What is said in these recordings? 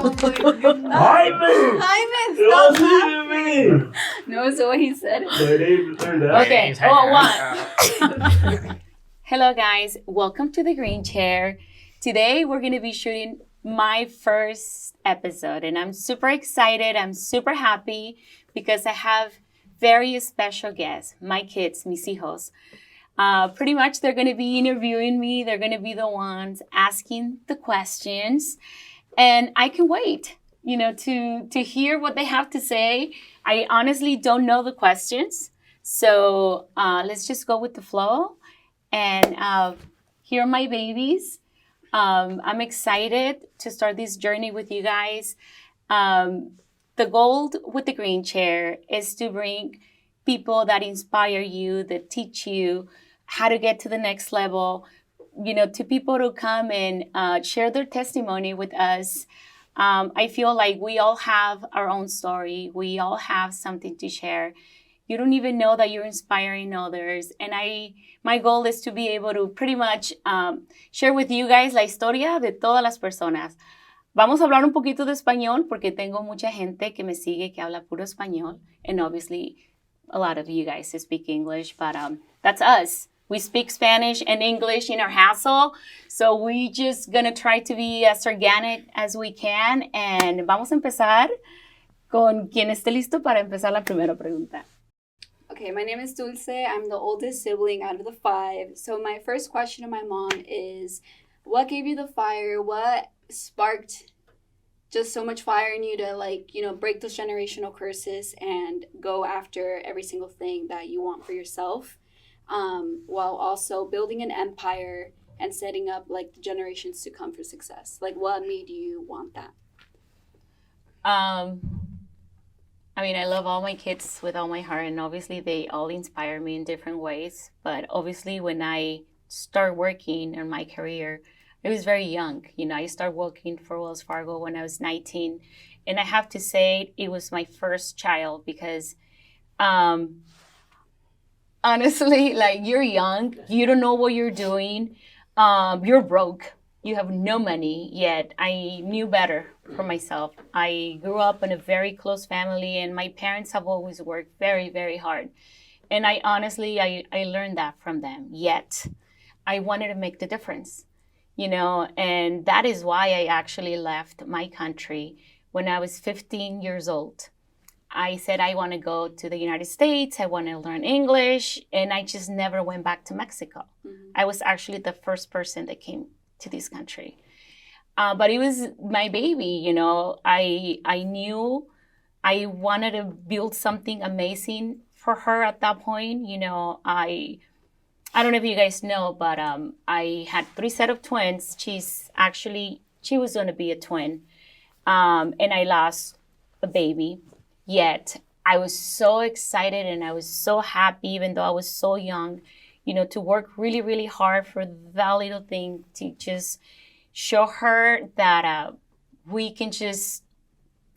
Jaime, stop laughing. No, so what he said. Okay, one. Hello guys, welcome to the Green Chair. Today we're going to be shooting my first episode and I'm super excited, I'm super happy because I have very special guests, my kids, mis hijos. Pretty much they're going to be interviewing me, they're going to be the ones asking the questions and I can wait, to hear what they have to say. I honestly don't know the questions, so let's just go with the flow. And here are my babies. I'm excited to start this journey with you guys. The goal with the Green Chair is to bring people that inspire you, that teach you how to get to the next level, to people to come and share their testimony with us. I feel like we all have our own story. We all have something to share. You don't even know that you're inspiring others. And my goal is to be able to pretty much share with you guys la historia de todas las personas. Vamos a hablar un poquito de español porque tengo mucha gente que me sigue que habla puro español. And obviously, a lot of you guys speak English, but that's us. We speak Spanish and English in our household. So we just gonna try to be as organic as we can. And vamos a empezar con quien esté listo para empezar la primera pregunta. Okay, my name is Dulce. I'm the oldest sibling out of the 5. So my first question to my mom is, what gave you the fire? What sparked just so much fire in you to break those generational curses and go after every single thing that you want for yourself, while also building an empire and setting up the generations to come for success? What made you want that? I love all my kids with all my heart, and obviously they all inspire me in different ways. But obviously when I started working in my career, I was very young. I started working for Wells Fargo when I was 19. And I have to say it was my first child because honestly, you're young, you don't know what you're doing, you're broke. You have no money, yet I knew better for myself. I grew up in a very close family, and my parents have always worked very, very hard. And I honestly learned that from them. Yet, I wanted to make the difference, and that is why I actually left my country when I was 15 years old. I said I want to go to the United States, I want to learn English, and I just never went back to Mexico. Mm-hmm. I was actually the first person that came to this country. But it was my baby, I knew I wanted to build something amazing for her at that point. I don't know if you guys know, but I had 3 sets of twins. She was going to be a twin. And I lost a baby. Yet I was so excited and I was so happy, even though I was so young, to work really, really hard for that little thing, to just show her that we can just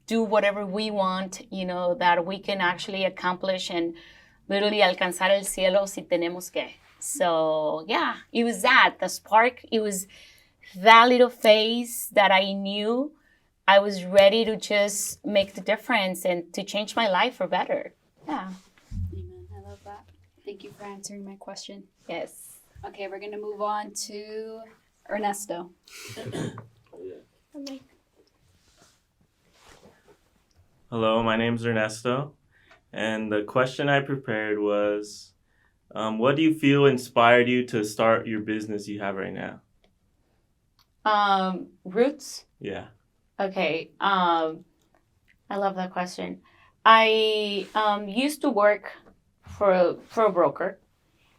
do whatever we want, that we can actually accomplish and literally alcanzar el cielo si tenemos que. So, yeah, it was that, the spark. It was that little phase that I knew I was ready to just make the difference and to change my life for better. Yeah. Amen. I love that. Thank you for answering my question. Yes. Okay, we're going to move on to Ernesto. Hello, my name's Ernesto. And the question I prepared was, what do you feel inspired you to start your business you have right now? Roots? Yeah. Okay. I love that question. I used to work for a broker,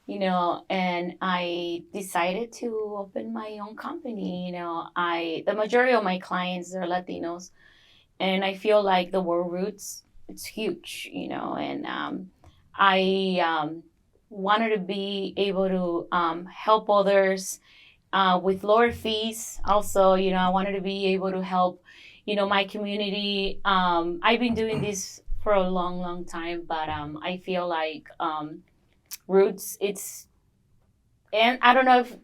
and I decided to open my own company. The majority of my clients are Latinos, and I feel like the word roots, it's huge, and I wanted to be able to help others with lower fees. Also, I wanted to be able to help, my community. I've been doing this for a long, long time, but I feel like roots, and I don't know if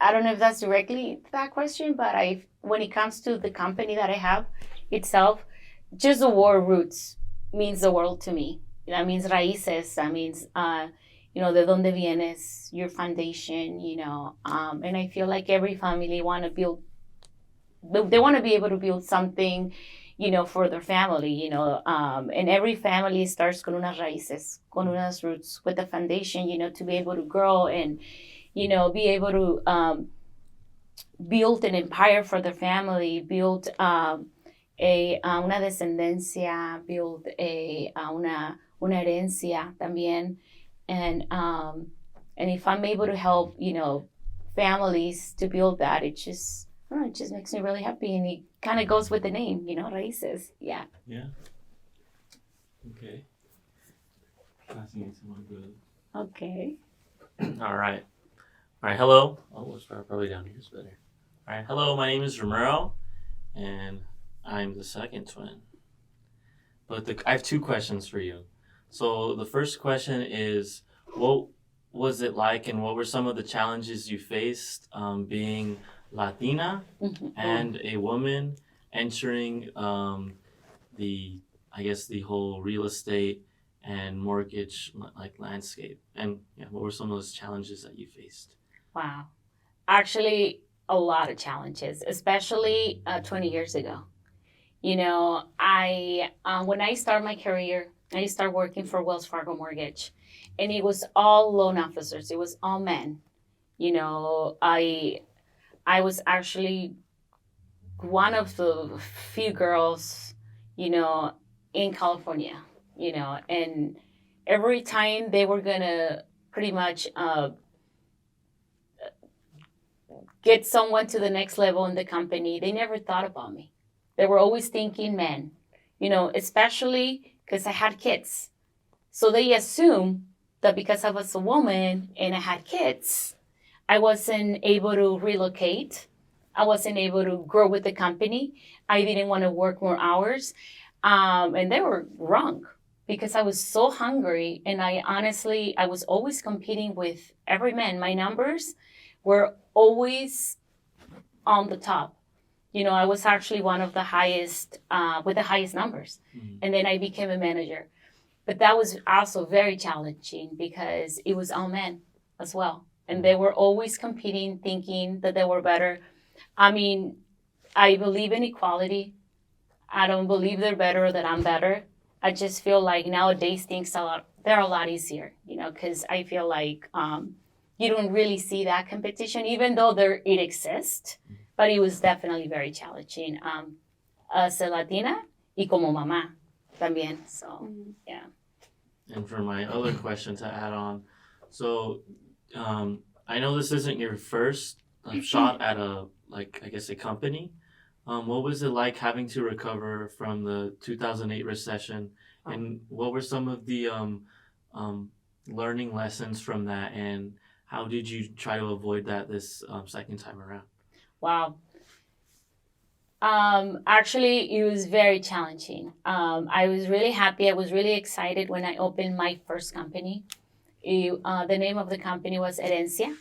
I don't know if that's directly that question, but when it comes to the company that I have itself, just the word roots means the world to me. That means raíces. That means, de donde vienes, your foundation, and I feel like every family they want to be able to build something, for their family, and every family starts con unas raíces, con unas roots, with a foundation, to be able to grow and, be able to build an empire for their family, build una descendencia, build una herencia también. And if I'm able to help, families to build that, it just makes me really happy. And it kind of goes with the name, raíces. Yeah. Yeah. Okay. Passing it to my brother. Okay. All right. Hello. Oh, we'll start probably down here is better. All right. Hello, my name is Romero, and I'm the second twin. But I have two questions for you. So the first question is, what was it like, and what were some of the challenges you faced being Latina and a woman entering the whole real estate and mortgage landscape? And what were some of those challenges that you faced? Wow. Actually, a lot of challenges, especially 20 years ago. When I started my career, I started working for Wells Fargo Mortgage, and it was all loan officers. It was all men. I was actually one of the few girls, in California, and every time they were gonna pretty much get someone to the next level in the company, they never thought about me. They were always thinking men, especially because I had kids. So they assumed that because I was a woman and I had kids, I wasn't able to relocate. I wasn't able to grow with the company. I didn't want to work more hours. And they were wrong, because I was so hungry, and I was always competing with every man. My numbers were always on the top. I was actually one of the highest, with the highest numbers. Mm-hmm. And then I became a manager. But that was also very challenging because it was all men as well. And they were always competing, thinking that they were better. I mean, I believe in equality. I don't believe they're better or that I'm better. I just feel like nowadays they're a lot easier, because I feel like you don't really see that competition, even though it exists. But it was definitely very challenging. As a Latina y como mamá también. So, yeah. And for my other question to add on, so I know this isn't your first shot at a company. What was it like having to recover from the 2008 recession? And what were some of the learning lessons from that? And how did you try to avoid that this second time around? Wow. Actually, it was very challenging. I was really happy. I was really excited when I opened my first company. The name of the company was Herencia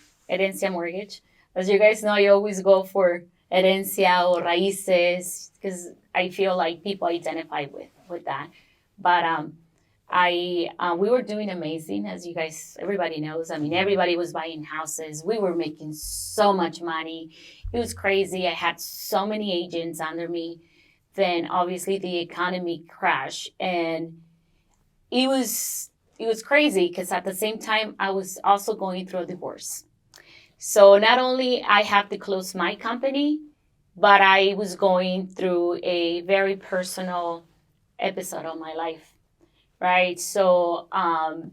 Mortgage. As you guys know, I always go for herencia or raíces because I feel like people identify with that. But we were doing amazing, as everybody knows. I mean, everybody was buying houses. We were making so much money. It was crazy. I had so many agents under me. Then obviously the economy crashed, and it was crazy because at the same time I was also going through a divorce. So not only I have to close my company, but I was going through a very personal episode of my life, right? So I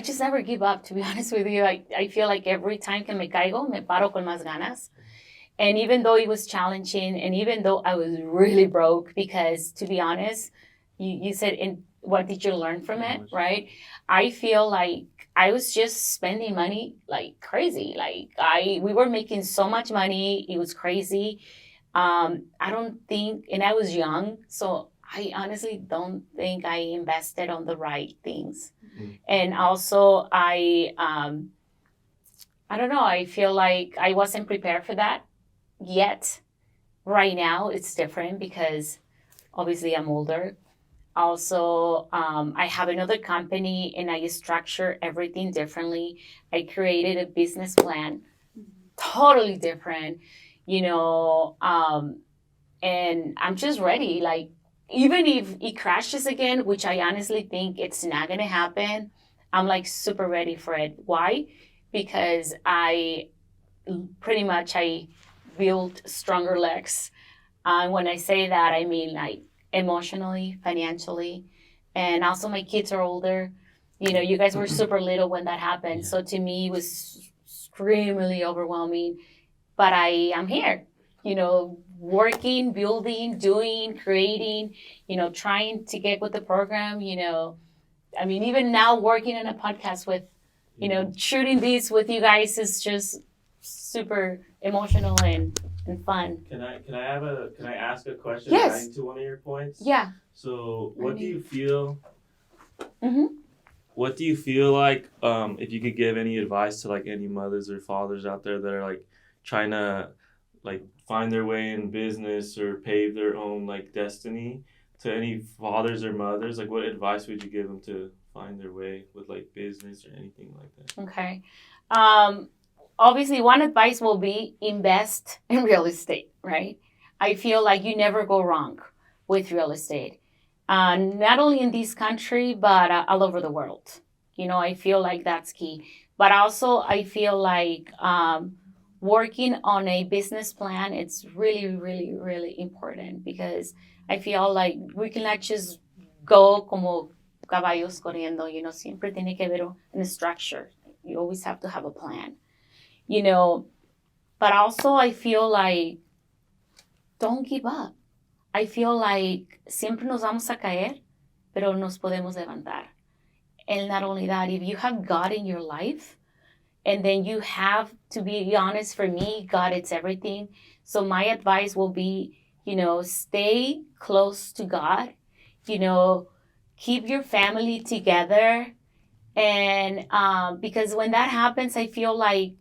just never give up, to be honest with you. I feel like every time que me caigo, me paro con más ganas. And even though it was challenging, and even though I was really broke, because to be honest, you said, what did you learn from it, right? I feel like I was just spending money like crazy. We were making so much money. It was crazy. I don't think, and I was young, so I honestly don't think I invested on the right things. Mm-hmm. And also I I don't know. I feel like I wasn't prepared for that yet. Right now, it's different because obviously I'm older. Also, I have another company and I structure everything differently. I created a business plan, totally different, you know, and I'm just ready. Like, even if it crashes again, which I honestly think it's not going to happen, I'm like super ready for it. Why? Because I built stronger legs. When I say that, I mean like emotionally, financially, and also my kids are older. You know, you guys were super little when that happened. Yeah. So to me, it was extremely overwhelming. But I am here, you know, working, building, doing, creating, you know, trying to get with the program, you know. I mean, even now working on a podcast with, you know, shooting these with you guys is just super emotional and fun. Can I ask a question? Yes. Adding to one of your points? Yeah. So what do you feel Mm-hmm. What do you feel like if you could give any advice to like any mothers or fathers out there that are like trying to like find their way in business or pave their own like destiny, to any fathers or mothers, like what advice would you give them to find their way with like business or anything like that? Okay. Obviously, one advice will be invest in real estate, right? I feel like you never go wrong with real estate, not only in this country, but all over the world. You know, I feel like that's key. But also, I feel like working on a business plan, it's really, really, really important because I feel like we cannot just go como caballos corriendo, you know, siempre tiene que haber a structure. You always have to have a plan, you know. But also I feel like don't give up. I feel like siempre nos vamos a caer, pero nos podemos levantar. And not only that, if you have God in your life, and then you have to be honest, for me, God, it's everything. So my advice will be, you know, stay close to God, you know, keep your family together. And because when that happens, I feel like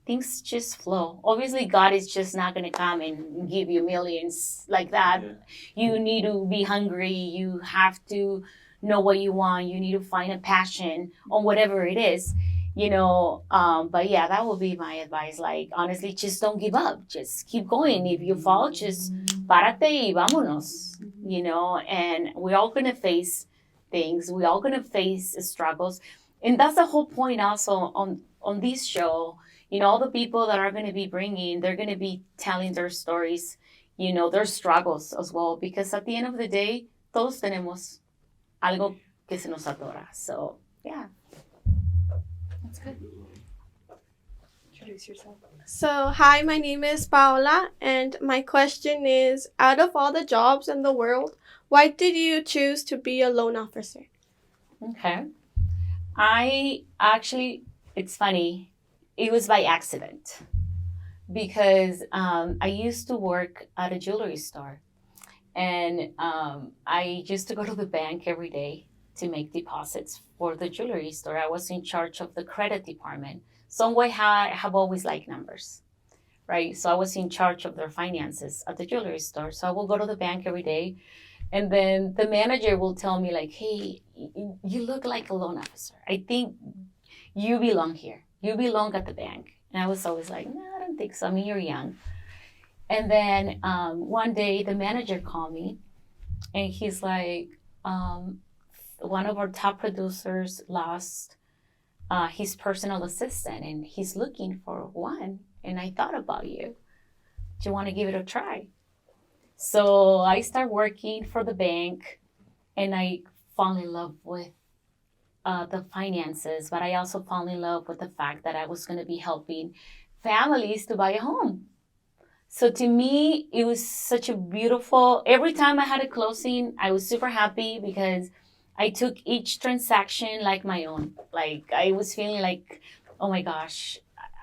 things just flow. Obviously, God is just not going to come and give you millions like that. Yeah. You need to be hungry. You have to know what you want. You need to find a passion on whatever it is, you know. But yeah, that will be my advice. Like, honestly, just don't give up. Just keep going. If you fall, just párate y vámonos, you know. And we're all going to face things. We're all going to face struggles. And that's the whole point also on this show. You know, all the people that are going to be bringing, they're going to be telling their stories, you know, their struggles as well. Because at the end of the day, todos tenemos algo que se nos atora. So, yeah. That's good. Introduce yourself. So, hi, my name is Paola, and my question is, out of all the jobs in the world, why did you choose to be a loan officer? Okay. It's funny. It was by accident because I used to work at a jewelry store, and I used to go to the bank every day to make deposits for the jewelry store. I was in charge of the credit department. Some way I have always liked numbers, right? So I was in charge of their finances at the jewelry store. So I will go to the bank every day, and then the manager will tell me like, hey, you look like a loan officer. I think you belong here. You belong at the bank. And I was always like, no, I don't think so. I mean, you're young. And then one day the manager called me and he's like, one of our top producers lost his personal assistant and he's looking for one. And I thought about you. Do you want to give it a try? So I started working for the bank and I fall in love with the finances, but I also fall in love with the fact that I was going to be helping families to buy a home. So to me, it was such a beautiful, every time I had a closing, I was super happy because I took each transaction like my own. Like I was feeling like, oh my gosh,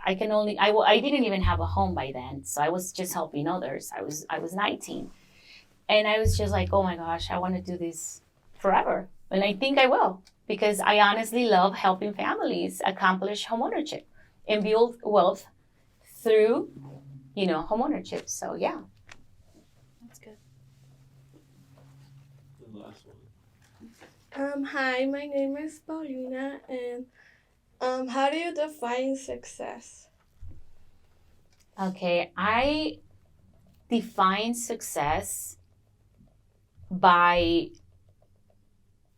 I didn't even have a home by then. So I was just helping others. I was 19 and I was just like, oh my gosh, I want to do this forever. And I think I will. Because I honestly love helping families accomplish homeownership. and build wealth through, home ownership. So, yeah. That's good. The last one. Hi, my name is Paulina, and how do you define success? Okay, I define success by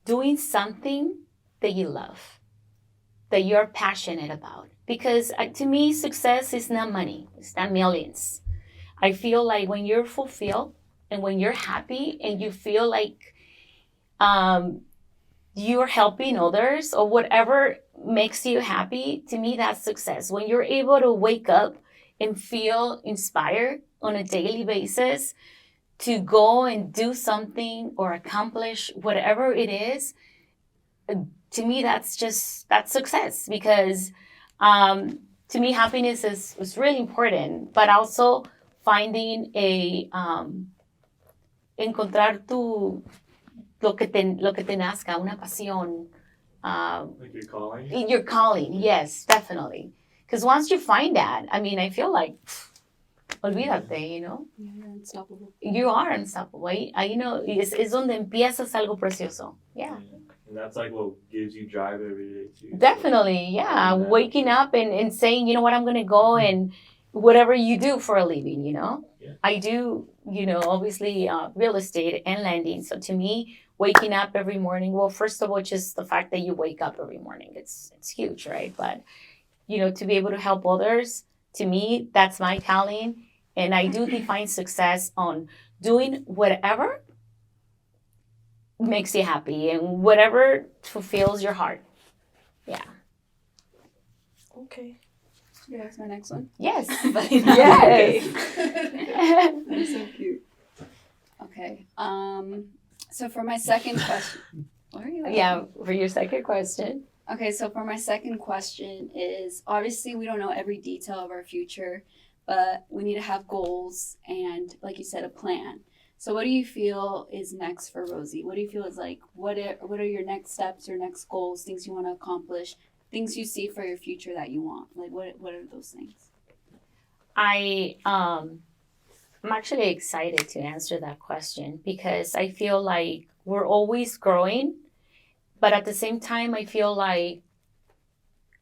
doing something that you love, that you're passionate about. Because to me, success is not money, it's not millions. I feel like when you're fulfilled and when you're happy and you feel like you're helping others or whatever makes you happy, to me, that's success. When you're able to wake up and feel inspired on a daily basis to go and do something or accomplish whatever it is, to me, that's success. Because to me, happiness is really important, but also finding encontrar lo que te nazca, una pasión. Like your calling? Your calling, yes, definitely. Because once you find that, I feel like, olvídate, Yeah, you're unstoppable. You are unstoppable. Es donde empiezas algo precioso. Yeah. And that's like what gives you drive every day too. Definitely, yeah. Waking up and saying, you know what, I'm going to go and whatever you do for a living, Yeah. I do, obviously real estate and lending. So to me, waking up every morning, well, first of all, just the fact that you wake up every morning, it's huge, right? But, to be able to help others, to me, that's my calling. And I do define success on doing whatever makes you happy and whatever fulfills your heart. Yeah. Okay. Yeah, that's my next one. Yes. Yes. That's so cute. Okay. So for my second question, what are you? Yeah, for your second question. Okay, so for my second question is, obviously we don't know every detail of our future, but we need to have goals and, like you said, a plan. So what do you feel is next for Rosie? What do you feel is like, what are your next steps, your next goals, things you want to accomplish, things you see for your future that you want? Like, what are those things? I'm actually excited to answer that question because I feel like we're always growing, but at the same time, I feel like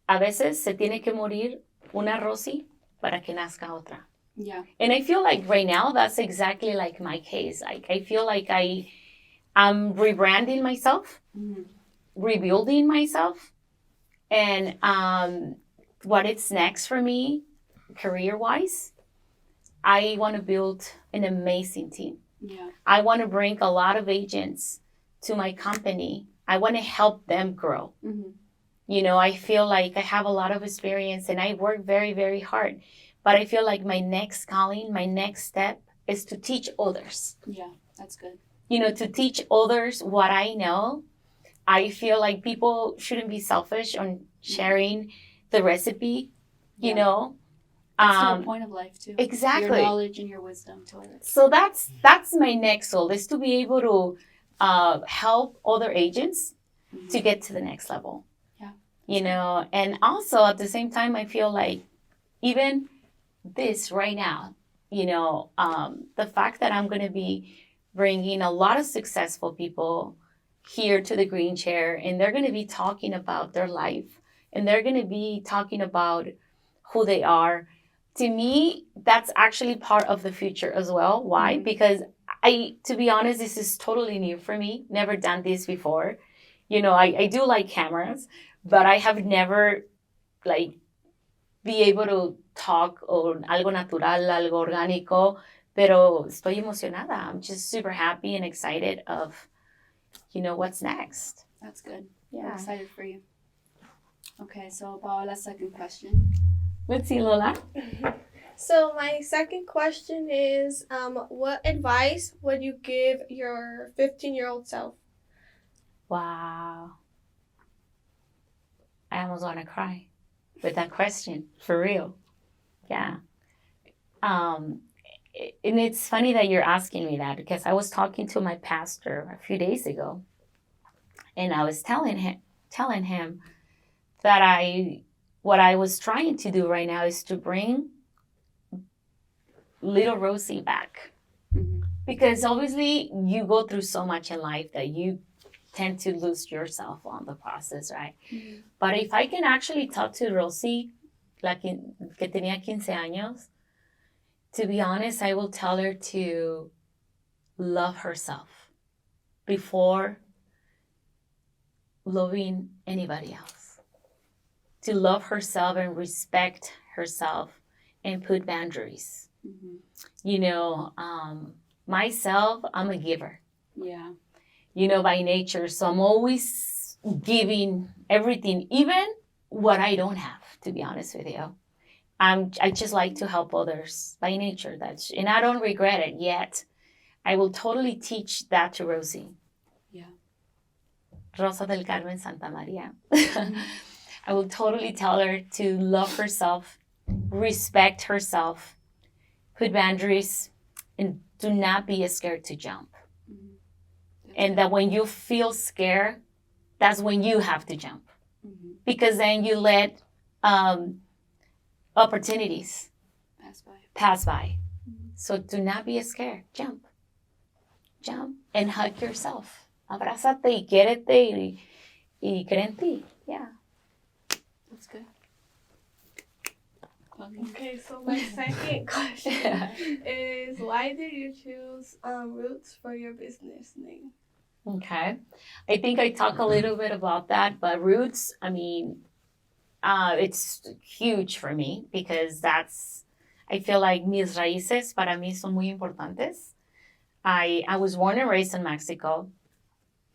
a veces se tiene que morir una Rosie para que nazca otra. Yeah. And I feel like right now, that's exactly like my case. Like, I feel like I'm rebranding myself, rebuilding myself, and what it's next for me, career-wise, I want to build an amazing team. Yeah. I want to bring a lot of agents to my company. I want to help them grow. Mm-hmm. I feel like I have a lot of experience and I work very, very hard. But I feel like my next calling, my next step is to teach others. Yeah, that's good. To teach others what I know. I feel like people shouldn't be selfish on sharing the recipe, you know. That's the point of life too. Exactly. Your knowledge and your wisdom to others. So that's my next goal, is to be able to help other agents to get to the next level. Yeah. And also at the same time, I feel like even this right now, the fact that I'm going to be bringing a lot of successful people here to the green chair, and they're going to be talking about their life, and they're going to be talking about who they are. To me, that's actually part of the future as well. Why? Mm-hmm. Because to be honest, this is totally new for me. Never done this before. I do like cameras, but I have never be able to talk on algo natural, algo orgánico, pero estoy emocionada. I'm just super happy and excited of, what's next. That's good. Yeah. I'm excited for you. Okay, so Paola's second question. Let's see, Lola. So my second question is, what advice would you give your 15-year-old self? Wow. I almost want to cry with that question, for real. Yeah. And it's funny that you're asking me that, because I was talking to my pastor a few days ago, and I was telling him that I what I was trying to do right now is to bring little Rosie back. Mm-hmm. Because obviously you go through so much in life that you tend to lose yourself on the process, right? Mm-hmm. But if I can actually talk to Rosie, que tenía 15 años, to be honest, I will tell her to love herself before loving anybody else. To love herself and respect herself and put boundaries. Mm-hmm. You know, myself, I'm a giver. Yeah. You know, by nature. So I'm always giving everything, even what I don't have, to be honest with you. I just like to help others by nature. And I don't regret it yet. I will totally teach that to Rosie. Yeah. Rosa del Carmen Santa Maria. I will totally tell her to love herself, respect herself, put boundaries, and do not be scared to jump. Mm-hmm. And that when you feel scared, that's when you have to jump. Mm-hmm. Because then you let opportunities pass by. Mm-hmm. So do not be scared. Jump. And hug yourself. Abrázate y quiérete y cree en ti. Yeah. That's good. Okay, so my second question is, why did you choose Roots for your business name? Okay. I think I talk a little bit about that, but Roots, I mean, it's huge for me because I feel like mis raíces para mí son muy importantes. I was born and raised in Mexico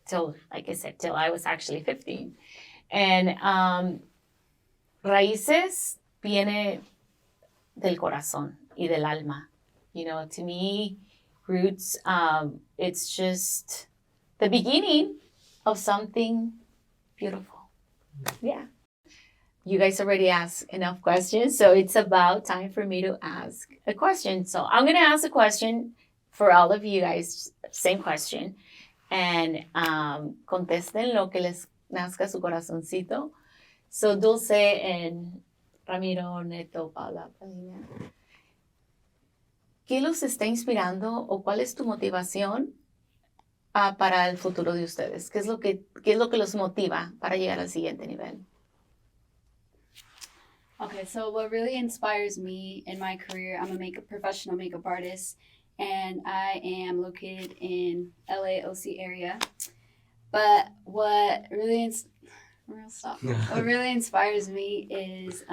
till, like I said, till I was actually 15. And raíces viene del corazón y del alma. You know, to me, roots, it's just the beginning of something beautiful. Yeah. You guys already asked enough questions, so it's about time for me to ask a question. So I'm going to ask a question for all of you guys, same question. And contesten lo que les nazca su corazoncito. So Dulce and Ramiro, Neto, Paula, Paulina, ¿qué los está inspirando o cuál es tu motivación para el futuro de ustedes? ¿Qué es lo que los motiva para llegar al siguiente nivel? Okay, so what really inspires me in my career, I'm a professional makeup artist, and I am located in LA-OC area. But what really inspires me is,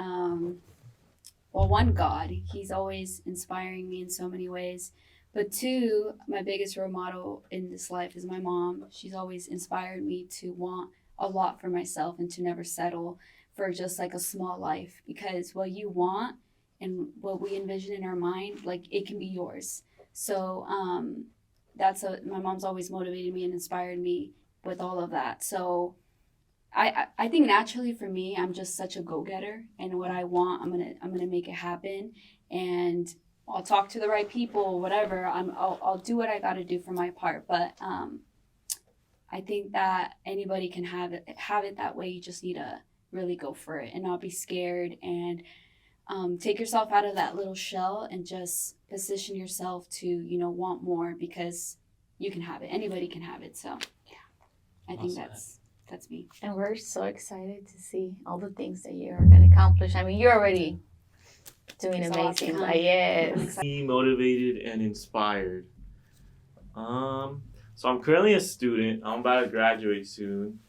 one, God. He's always inspiring me in so many ways. But two, my biggest role model in this life is my mom. She's always inspired me to want a lot for myself and to never settle for just like a small life, because what you want and what we envision in our mind, like, it can be yours. So my mom's always motivated me and inspired me with all of that. So I think naturally for me, I'm just such a go-getter, and what I want, I'm gonna make it happen, and I'll talk to the right people, whatever. I'll do what I got to do for my part. But I think that anybody can have it that way. You just need to really go for it and not be scared, and take yourself out of that little shell and just position yourself to, want more, because you can have it. Anybody can have it. So yeah, I think that's me. And we're so excited to see all the things that you're going to accomplish. I mean, you're already doing amazing. Awesome. But yes. Be motivated and inspired. So I'm currently a student. I'm about to graduate soon.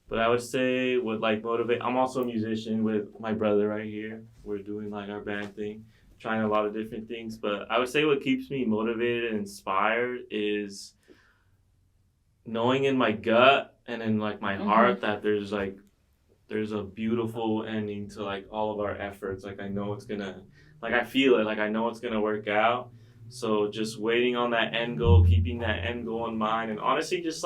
But I would say what motivate. I'm also a musician with my brother right here. We're doing our band thing, trying a lot of different things. But I would say what keeps me motivated and inspired is knowing in my gut and in my heart that there's a beautiful ending to all of our efforts. I know it's gonna, I feel it. I know it's gonna work out. So just waiting on that end goal, keeping that end goal in mind, and honestly just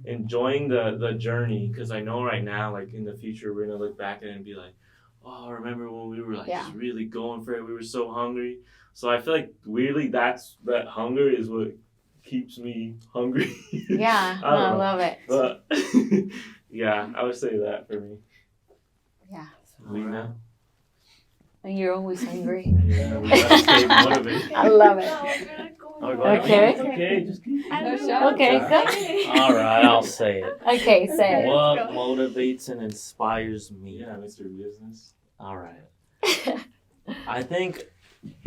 enjoying the journey, because I know right now, in the future, we're gonna look back at it and be like, oh, remember when we were just really going for it? We were so hungry. So I feel weirdly that hunger is what keeps me hungry. Yeah, I love it. But yeah, I would say that for me. Yeah. Lena. And you're always hungry. Yeah, we gotta stay motivated. I love it. Okay. Okay, just keep Okay, go. All right, I'll say it. Okay, say it. What motivates and inspires me? Yeah, Mr. Business. All right. I think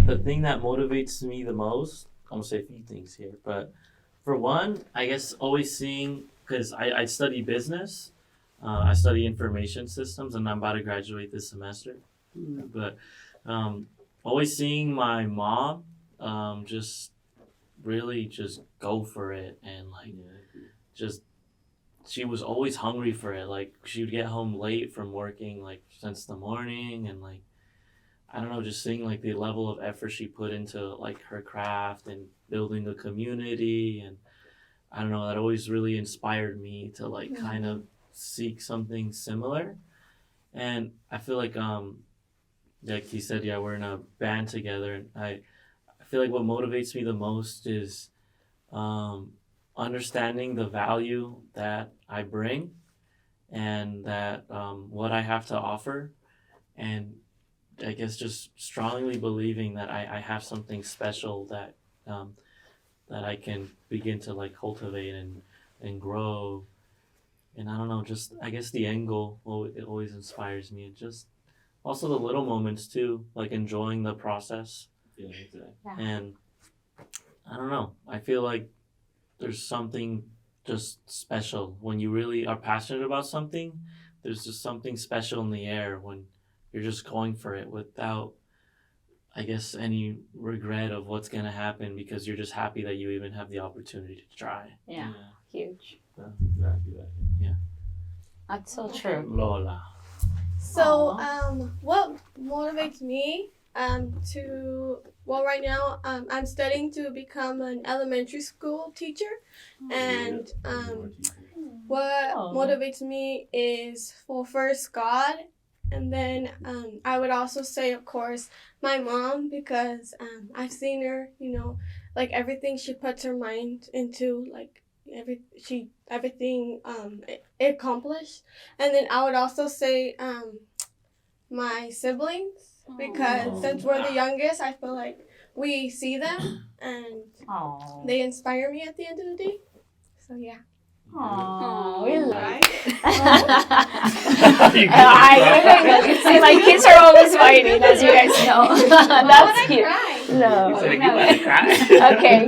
the thing that motivates me the most, I'm going to say a few things here, but for one, I guess always seeing, because I study business, I study information systems, and I'm about to graduate this semester. But always seeing my mom just really just go for it, and like just she was always hungry for it. Like she would get home late from working like since the morning, and like I don't know, just seeing like the level of effort she put into like her craft and building a community, and I don't know, that always really inspired me to like kind of seek something similar. And I feel like he said, yeah, we're in a band together, and I feel like what motivates me the most is understanding the value that I bring and that what I have to offer, and I guess just strongly believing that I have something special that that I can begin to like cultivate and grow. And I don't know, just I guess the end goal, it always inspires me. And just also the little moments too, like enjoying the process. Yeah, exactly. And I don't know, I feel like there's something just special when you really are passionate about something. There's just something special in the air when you're just going for it without, I guess, any regret of what's going to happen, because you're just happy that you even have the opportunity to try. Yeah, huge. That's exactly that. That's so true. Lola. So, what motivates me right now, I'm studying to become an elementary school teacher, and what motivates me is, well, first God, and then I would also say, of course, my mom, because I've seen her, like everything she puts her mind into, like everything accomplished. And then I would also say my siblings, because since we're the youngest, I feel like we see them and they inspire me at the end of the day. So yeah. Aww, we like it. You see, my kids are always fighting, as you guys know. That's cute. No. Okay.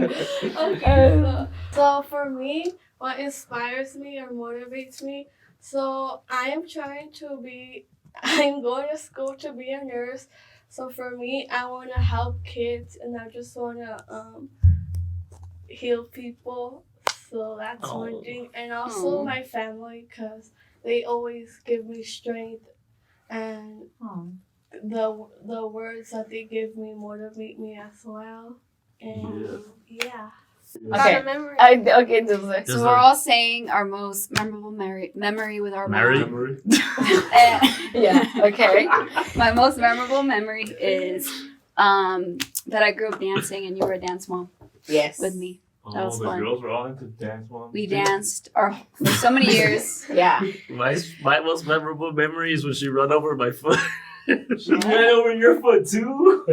So for me, what inspires me or motivates me, so I'm going to school to be a nurse. So for me, I want to help kids, and I just want to heal people. So that's one thing. And also my family, because they always give me strength, and the words that they give me motivate me as well. And yeah. Okay. Okay. So we're all saying our most memorable memory with our mom. Yeah. Okay. My most memorable memory is that I grew up dancing, and you were a dance mom. Yes. With me. That was the fun. girls were all into dance moms. We danced for so many years. Yeah. My most memorable memory is when she run over my foot. She ran over your foot too.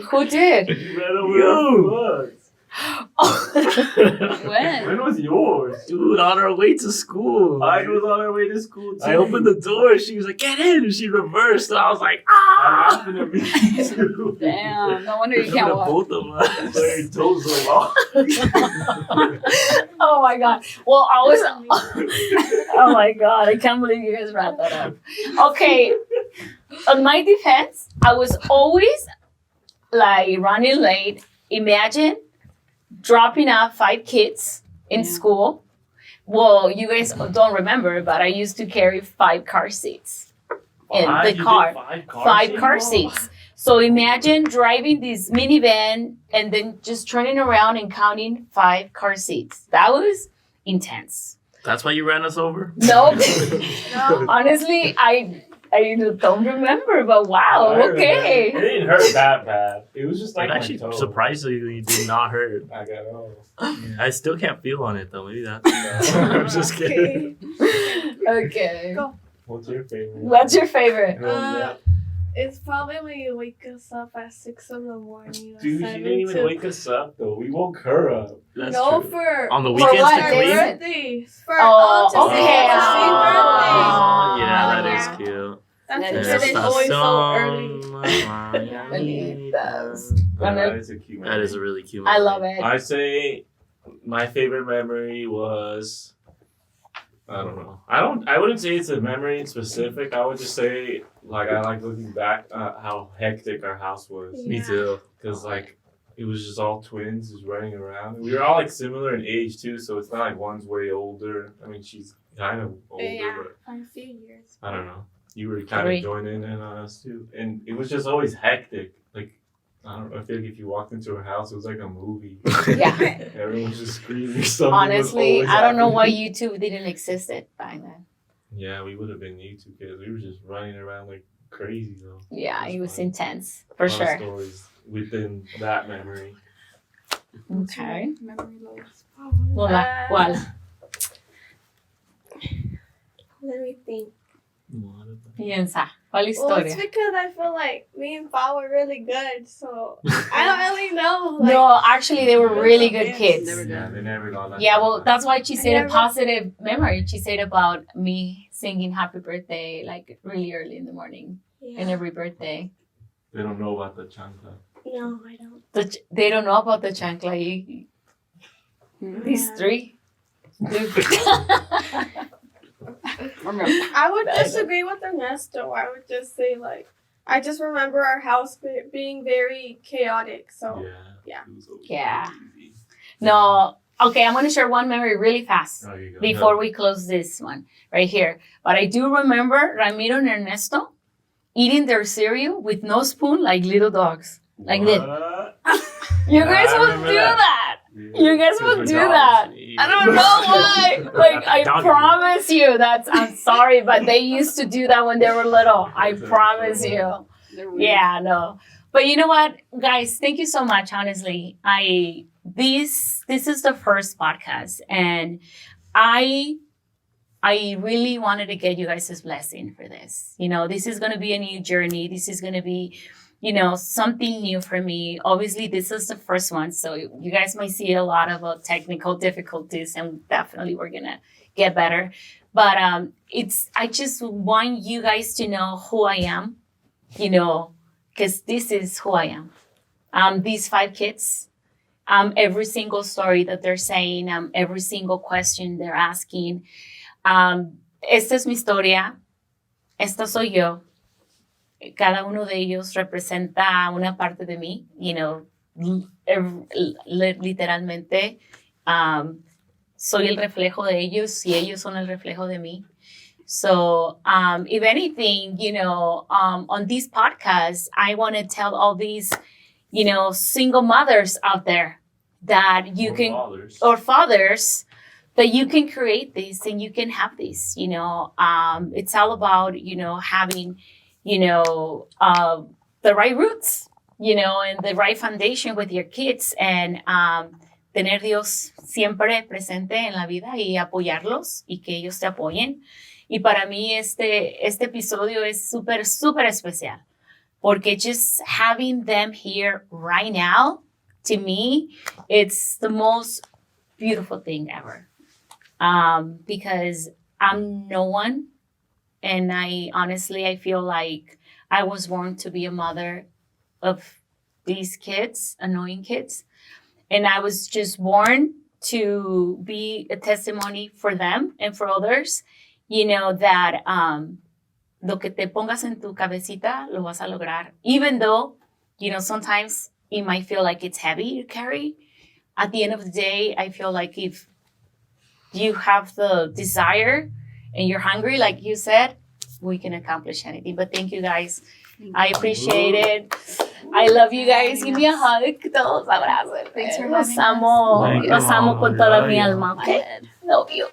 Who did? She ran over your foot. When was yours? Dude, on our way to school. I was on our way to school too. I opened the door, she was like, get in, and she reversed, and I was like, That happened to me too. Damn, no wonder you can't walk. Both of us. Your toes are long. Oh my god. Well, I was. Oh my god, I can't believe you guys wrapped that up. Okay, on my defense, I was always like running late. Imagine dropping off 5 kids in school. Well, you guys don't remember, but I used to carry 5 car seats in the car. 5 car seats. So imagine driving this minivan and then just turning around and counting 5 car seats. That was intense. That's why you ran us over? No. Honestly, I don't remember, but wow, okay. It didn't hurt that bad. It was just like It actually surprisingly did not hurt. I got it. I still can't feel on it though. Maybe that's. I'm just kidding. Okay. Go. What's your favorite? What's your favorite? It's probably when you wake us up at 6 in the morning. Dude, she didn't even wake us up though. We woke her up. That's no, true. for On the For weekends what? to clean? birthdays. For Oh, to okay. say happy Oh, yeah, birthday. that is Yeah. cute. That's That the is tradition. Always so early. Bonitas. Yeah, that is a cute memory. That is a really cute I memory. love it. I say my favorite memory was I don't know. I wouldn't say it's a memory in specific. I would just say like I like looking back at how hectic our house was. Yeah. Me too. Because like it was just all twins just running around. And we were all like similar in age too, so it's not like one's way older. I mean she's kind of older, Yeah. but By a few years. I don't know. You were kind 3. of joining in on us too. And it was just always hectic. Like I don't know, I feel like if you walked into a house it was like a movie. Yeah. Everyone was just screaming something. Honestly, I don't know why YouTube didn't exist back then. Yeah, we would have been YouTube kids. We were just running around like crazy though. Yeah, It it was was fun. intense for A lot of sure. stories within that memory. Okay. Memory loss. Hola, ¿cuál? Let me think. Piensa. ¿Cuál Well, it's historia? because I feel like me and Pa were really good, so I don't really know. Like, No, actually, they were really good Yes. kids. Yeah, they never got that. Yeah, well, that's why she said a never- positive memory. She said about me singing happy birthday like really early in the morning yeah. and every birthday. They don't know about the chancla. No, I don't. They don't know about the chancla. These Yeah. 3. I would disagree with Ernesto. I would just say like I just remember our house being very chaotic. So yeah. It was always Yeah. crazy. No. Okay, I'm going to share one memory really fast Oh, you go. before we close this one right here. But I do remember Ramiro and Ernesto eating their cereal with no spoon like little dogs. Like this. What? You guys I would remember do that. that. Yeah. You guys Because would we're do dogs. that. I don't know why. Like, I Doggy. promise you I'm sorry, but they used to do that when they were little. I promise you. They're weird. Yeah, no. But you know what, guys, thank you so much, honestly. This is the first podcast, and I really wanted to get you guys' blessing for this. You know, this is going to be a new journey. This is going to be, you know, something new for me. Obviously, this is the first one, so you guys might see a lot of technical difficulties, and definitely we're going to get better. But I just want you guys to know who I am, you know, because this is who I am. These 5 kids, every single story that they're saying, every single question they're asking. Esta es mi historia. Esta soy yo. Cada uno de ellos representa una parte de mí, you know, literalmente. Soy el reflejo de ellos y ellos son el reflejo de mí. So, if anything, you know, on these podcasts, I want to tell all these, you know, single mothers out there that you can, or fathers, that you can create this and you can have this, you know. It's all about, you know, having, you know, the right roots, you know, and the right foundation with your kids, and tener Dios siempre presente en la vida y apoyarlos y que ellos te apoyen. Y para mí este episodio es súper, súper especial, porque just having them here right now, to me, it's the most beautiful thing ever. Because I'm no one, and I feel like I was born to be a mother of these kids, annoying kids, and I was just born to be a testimony for them and for others, you know, that lo que te pongas en tu cabecita lo vas a lograr, even though, you know, sometimes it might feel like it's heavy to carry. At the end of the day, I feel like if you have the desire and you're hungry, like you said, we can accomplish anything. But thank you guys. I appreciate it. I love you guys. Give me a hug. Todos abrazos. Thanks for Los having amo. us. Los amo con toda mi alma. Okay? Love you.